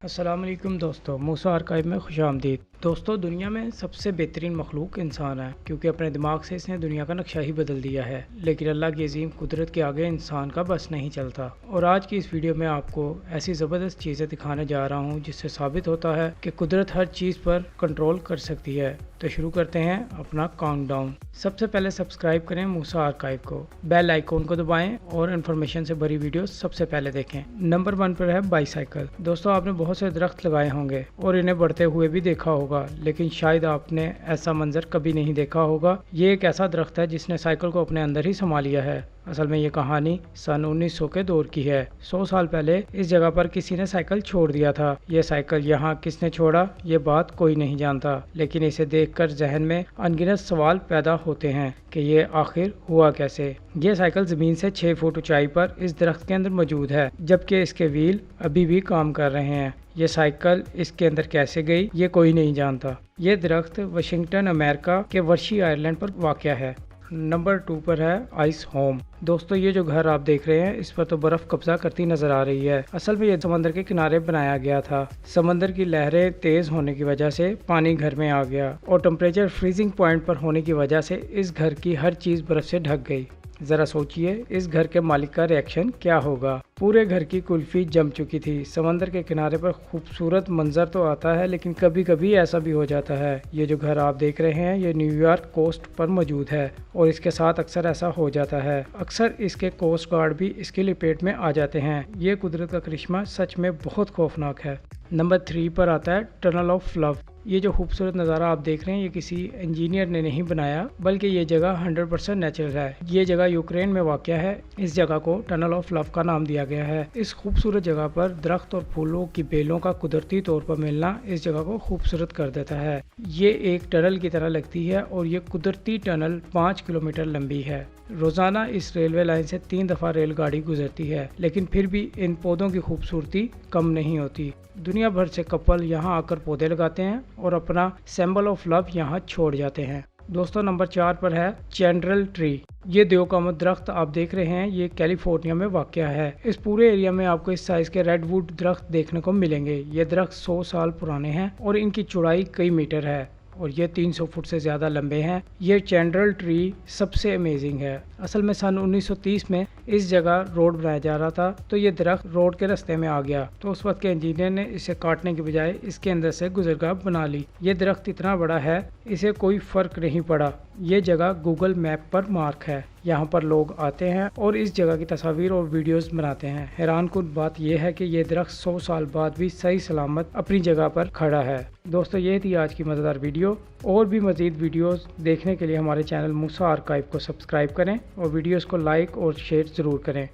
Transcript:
السلام علیکم دوستو، موسیٰ آرکائیو میں خوش آمدید۔ دوستو، دنیا میں سب سے بہترین مخلوق انسان ہے، کیونکہ اپنے دماغ سے اس نے دنیا کا نقشہ ہی بدل دیا ہے۔ لیکن اللہ کی عظیم قدرت کے آگے انسان کا بس نہیں چلتا، اور آج کی اس ویڈیو میں آپ کو ایسی زبردست چیزیں دکھانے جا رہا ہوں جس سے ثابت ہوتا ہے کہ قدرت ہر چیز پر کنٹرول کر سکتی ہے۔ تو شروع کرتے ہیں اپنا کاؤنٹ ڈاؤن۔ سب سے پہلے سبسکرائب کریں موسیٰ آرکائیو کو، بیل آئیکن کو دبائیں اور انفارمیشن سے بھری ویڈیو سب سے پہلے دیکھیں۔ نمبر 1 پر ہے بائی سائیکل۔ دوستو، آپ نے بہت سے درخت لگائے ہوں گے اور انہیں بڑھتے ہوئے بھی دیکھا ہوگا، لیکن شاید آپ نے ایسا منظر کبھی نہیں دیکھا ہوگا۔ یہ ایک ایسا درخت ہے جس نے سائیکل کو اپنے اندر ہی سما لیا ہے۔ اصل میں یہ کہانی سن 1900 کے دور کی ہے۔ 100 سال پہلے اس جگہ پر کسی نے سائیکل چھوڑ دیا تھا۔ یہ سائیکل یہاں کس نے چھوڑا، یہ بات کوئی نہیں جانتا، لیکن اسے دیکھ کر ذہن میں انگنت سوال پیدا ہوتے ہیں کہ یہ آخر ہوا کیسے۔ یہ سائیکل زمین سے 6 فٹ اونچائی پر اس درخت کے اندر موجود ہے، جبکہ اس کے وہیل ابھی بھی کام کر رہے ہیں۔ یہ سائیکل اس کے اندر کیسے گئی، یہ کوئی نہیں جانتا۔ یہ درخت واشنگٹن، امریکہ کے ورشی آئرلینڈ پر واقع ہے۔ نمبر 2 پر ہے آئس ہوم۔ دوستو، یہ جو گھر آپ دیکھ رہے ہیں اس پر تو برف قبضہ کرتی نظر آ رہی ہے۔ اصل میں یہ سمندر کے کنارے بنایا گیا تھا۔ سمندر کی لہریں تیز ہونے کی وجہ سے پانی گھر میں آ گیا، اور ٹمپریچر فریزنگ پوائنٹ پر ہونے کی وجہ سے اس گھر کی ہر چیز برف سے ڈھک گئی۔ ذرا سوچئے اس گھر کے مالک کا ریئیکشن کیا ہوگا۔ پورے گھر کی کلفی جم چکی تھی۔ سمندر کے کنارے پر خوبصورت منظر تو آتا ہے، لیکن کبھی کبھی ایسا بھی ہو جاتا ہے۔ یہ جو گھر آپ دیکھ رہے ہیں یہ نیو یارک کوسٹ پر موجود ہے، اور اس کے ساتھ اکثر ایسا ہو جاتا ہے۔ اکثر اس کے کوسٹ گارڈ بھی اس کی لپیٹ میں آ جاتے ہیں۔ یہ قدرت کا کرشمہ سچ میں بہت خوفناک ہے۔ نمبر 3 پر آتا ہے ٹنل آف لو۔ یہ جو خوبصورت نظارہ آپ دیکھ رہے ہیں یہ کسی انجینئر نے نہیں بنایا، بلکہ یہ جگہ 100% نیچرل ہے۔ یہ جگہ یوکرین میں واقع ہے۔ اس جگہ کو ٹنل آف لو کا نام دیا گیا ہے۔ اس خوبصورت جگہ پر درخت اور پھولوں کی بیلوں کا قدرتی طور پر ملنا اس جگہ کو خوبصورت کر دیتا ہے۔ یہ ایک ٹنل کی طرح لگتی ہے، اور یہ قدرتی ٹنل 5 کلومیٹر لمبی ہے۔ روزانہ اس ریلوے لائن سے 3 دفعہ ریل گاڑی گزرتی ہے، لیکن پھر بھی ان پودوں کی خوبصورتی کم نہیں ہوتی۔ دنیا بھر سے کپل یہاں آ کر پودے لگاتے ہیں اور اپنا سمبل آف لو یہاں چھوڑ جاتے ہیں۔ دوستو، نمبر 4 پر ہے چینڈرل ٹری۔ یہ دیوقامت درخت آپ دیکھ رہے ہیں یہ کیلیفورنیا میں واقع ہے۔ اس پورے ایریا میں آپ کو اس سائز کے ریڈ ووڈ درخت دیکھنے کو ملیں گے۔ یہ درخت 100 سال پرانے ہیں اور ان کی چوڑائی کئی میٹر ہے، اور یہ 300 فٹ سے زیادہ لمبے ہیں۔ یہ چینڈرل ٹری سب سے امیزنگ ہے۔ اصل میں سن 1930 میں اس جگہ روڈ بنایا جا رہا تھا، تو یہ درخت روڈ کے رستے میں آ گیا، تو اس وقت کے انجینئر نے اسے کاٹنے کے بجائے اس کے اندر سے گزرگاہ بنا لی۔ یہ درخت اتنا بڑا ہے اسے کوئی فرق نہیں پڑا۔ یہ جگہ گوگل میپ پر مارک ہے۔ یہاں پر لوگ آتے ہیں اور اس جگہ کی تصاویر اور ویڈیوز بناتے ہیں۔ حیران کن بات یہ ہے کہ یہ درخت 100 سال بعد بھی صحیح سلامت اپنی جگہ پر کھڑا ہے۔ دوستو، یہ تھی آج کی مزیدار ویڈیو۔ اور بھی مزید ویڈیوز دیکھنے کے لیے ہمارے چینل موسیٰ آرکائیو کو سبسکرائب کریں اور ویڈیوز کو لائک اور شیئر ضرور کریں۔